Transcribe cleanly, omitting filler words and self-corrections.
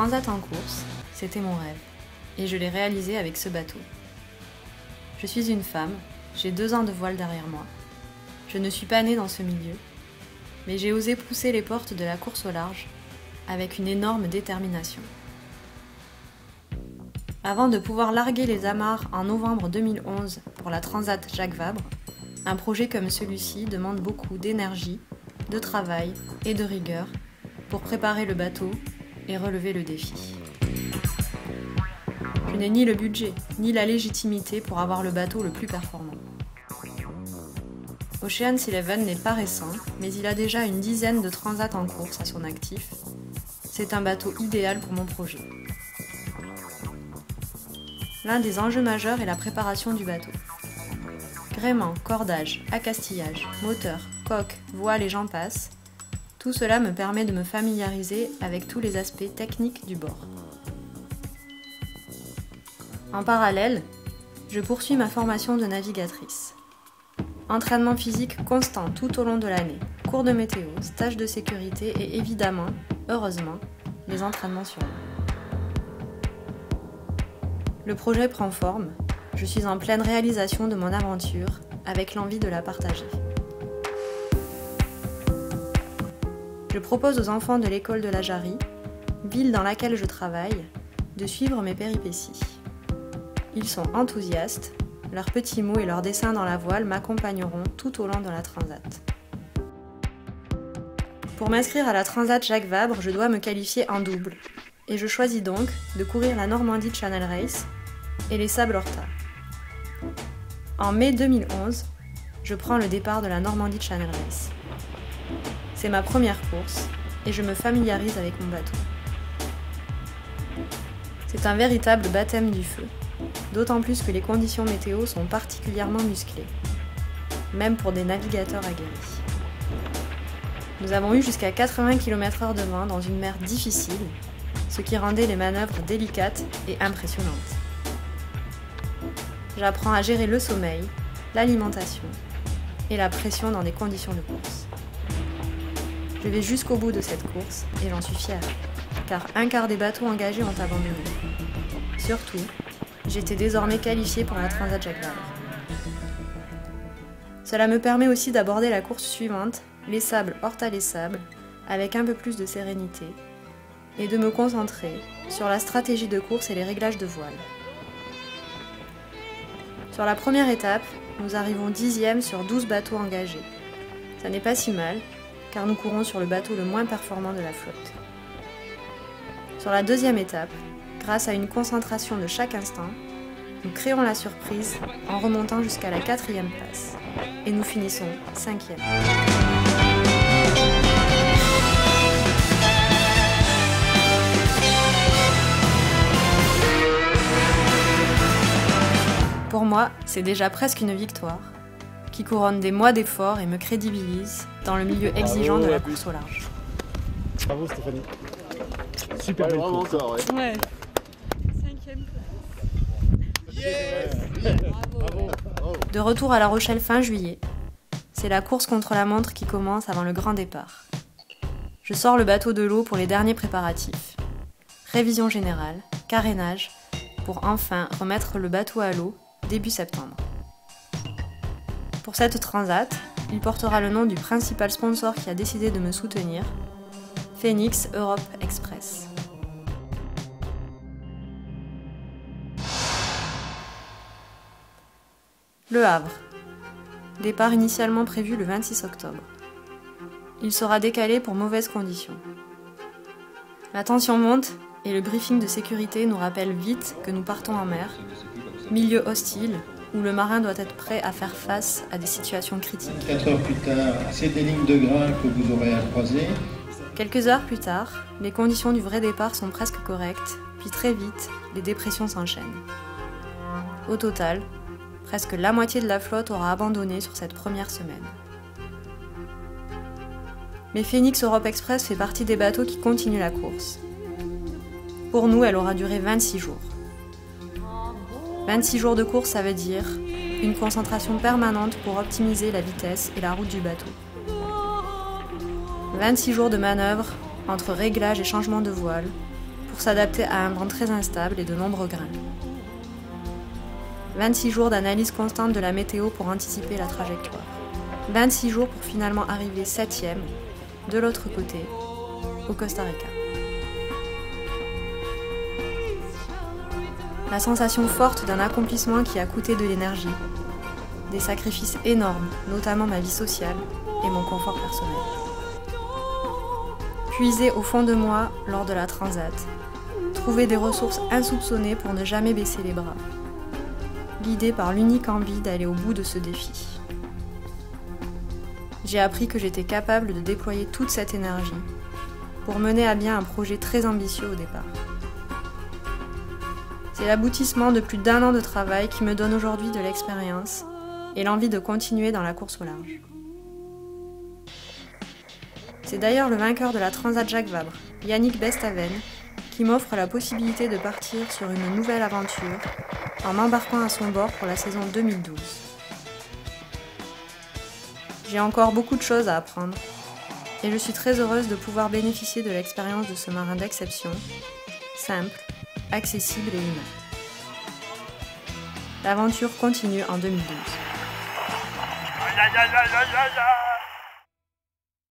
transat en course, c'était mon rêve, et je l'ai réalisé avec ce bateau. Je suis une femme, j'ai 2 ans de voile derrière moi. Je ne suis pas née dans ce milieu, mais j'ai osé pousser les portes de la course au large avec une énorme détermination. Avant de pouvoir larguer les amarres en novembre 2011 pour la Transat Jacques Vabre, un projet comme celui-ci demande beaucoup d'énergie, de travail et de rigueur pour préparer le bateau et relever le défi. Je n'ai ni le budget, ni la légitimité pour avoir le bateau le plus performant. Ocean's 11 n'est pas récent, mais il a déjà une dizaine de transats en course à son actif. C'est un bateau idéal pour mon projet. L'un des enjeux majeurs est la préparation du bateau. Gréement, cordage, accastillage, moteur, coque, voile et j'en passe, tout cela me permet de me familiariser avec tous les aspects techniques du bord. En parallèle, je poursuis ma formation de navigatrice. Entraînement physique constant tout au long de l'année, cours de météo, stages de sécurité et évidemment, heureusement, les entraînements sur l'eau. Le projet prend forme, je suis en pleine réalisation de mon aventure avec l'envie de la partager. Je propose aux enfants de l'école de la Jarry, ville dans laquelle je travaille, de suivre mes péripéties. Ils sont enthousiastes, leurs petits mots et leurs dessins dans la voile m'accompagneront tout au long de la transat. Pour m'inscrire à la Transat Jacques Vabre, je dois me qualifier en double, et je choisis donc de courir la Normandie Channel Race et les Sables Horta. En mai 2011, je prends le départ de la Normandie Channel Race. C'est ma première course et je me familiarise avec mon bateau. C'est un véritable baptême du feu, d'autant plus que les conditions météo sont particulièrement musclées, même pour des navigateurs aguerris. Nous avons eu jusqu'à 80 km/h de vent dans une mer difficile, ce qui rendait les manœuvres délicates et impressionnantes. J'apprends à gérer le sommeil, l'alimentation et la pression dans des conditions de course. Je vais jusqu'au bout de cette course et j'en suis fière, car un quart des bateaux engagés ont abandonné. Surtout, j'étais désormais qualifiée pour la Transat Jacques Vabre. Cela me permet aussi d'aborder la course suivante, les Sables Horta les Sables, avec un peu plus de sérénité, et de me concentrer sur la stratégie de course et les réglages de voile. Sur la première étape, nous arrivons 10e sur 12 bateaux engagés. Ça n'est pas si mal, car nous courons sur le bateau le moins performant de la flotte. Sur la deuxième étape, grâce à une concentration de chaque instant, nous créons la surprise en remontant jusqu'à la 4e place. Et nous finissons 5e. Pour moi, c'est déjà presque une victoire, qui couronne des mois d'efforts et me crédibilise dans le milieu exigeant de la course au large. Bravo Stéphanie. Super belle course. Ouais. 5e place. Yes. Bravo. De retour à La Rochelle fin juillet, c'est la course contre la montre qui commence avant le grand départ. Je sors le bateau de l'eau pour les derniers préparatifs. Révision générale, carénage, pour enfin remettre le bateau à l'eau début septembre. Pour cette transat, il portera le nom du principal sponsor qui a décidé de me soutenir, Phoenix Europe Express. Le Havre. Départ initialement prévu le 26 octobre. Il sera décalé pour mauvaises conditions. La tension monte et le briefing de sécurité nous rappelle vite que nous partons en mer, milieu hostile, où le marin doit être prêt à faire face à des situations critiques. 4 heures plus tard, c'est des lignes de grain que vous aurez à croiser. Quelques heures plus tard, les conditions du vrai départ sont presque correctes, puis très vite, les dépressions s'enchaînent. Au total, presque la moitié de la flotte aura abandonné sur cette première semaine. Mais Phoenix Europe Express fait partie des bateaux qui continuent la course. Pour nous, elle aura duré 26 jours. 26 jours de course, ça veut dire une concentration permanente pour optimiser la vitesse et la route du bateau. 26 jours de manœuvre entre réglage et changement de voile pour s'adapter à un vent très instable et de nombreux grains. 26 jours d'analyse constante de la météo pour anticiper la trajectoire. 26 jours pour finalement arriver 7e, de l'autre côté, au Costa Rica. La sensation forte d'un accomplissement qui a coûté de l'énergie, des sacrifices énormes, notamment ma vie sociale et mon confort personnel. Puiser au fond de moi lors de la transat, trouver des ressources insoupçonnées pour ne jamais baisser les bras, guidée par l'unique envie d'aller au bout de ce défi. J'ai appris que j'étais capable de déployer toute cette énergie pour mener à bien un projet très ambitieux au départ. C'est l'aboutissement de plus d'1 an de travail qui me donne aujourd'hui de l'expérience et l'envie de continuer dans la course au large. C'est d'ailleurs le vainqueur de la Transat Jacques Vabre, Yannick Bestaven, qui m'offre la possibilité de partir sur une nouvelle aventure en m'embarquant à son bord pour la saison 2012. J'ai encore beaucoup de choses à apprendre et je suis très heureuse de pouvoir bénéficier de l'expérience de ce marin d'exception, simple, accessible et humain. L'aventure continue en 2012.